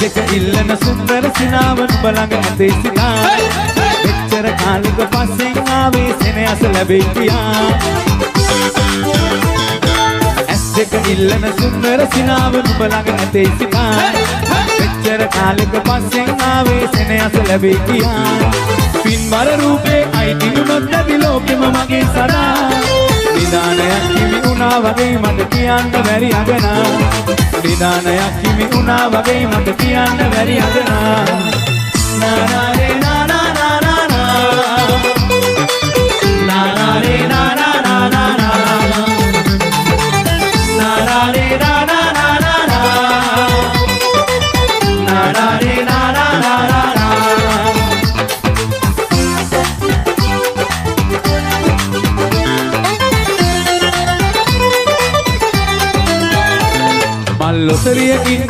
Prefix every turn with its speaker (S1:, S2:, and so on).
S1: දෙක ඉල්ලන සුන්දර සිනාවන් බලඟ නැතේ සිනා මෙච්චර කාලෙක පස්සෙන් ආවේ සෙනෙහස ලැබෙයි කියා ඇස් දෙක ඉල්ලන සුන්දර සිනාවන් බලඟ නැතේ සිනා මෙච්චර කාලෙක පස්සෙන් ආවේ සෙනෙහස ලැබෙයි කියා පින්වර රූපේ අයිතිනුනොත් නැති ලෝකෙම මගේ සදා නිදානයක් හිමි වුණා වගේ මට කියන්න බැරි අගනා නිදානයක් හිමි වුණා වගේ මට කියන්න බැරි අගනා නානාරේ නානා නානා නානාරේ නානා නානා නානාරේ නානා නානා නානාරේ නානා නානා ලොතරියකින්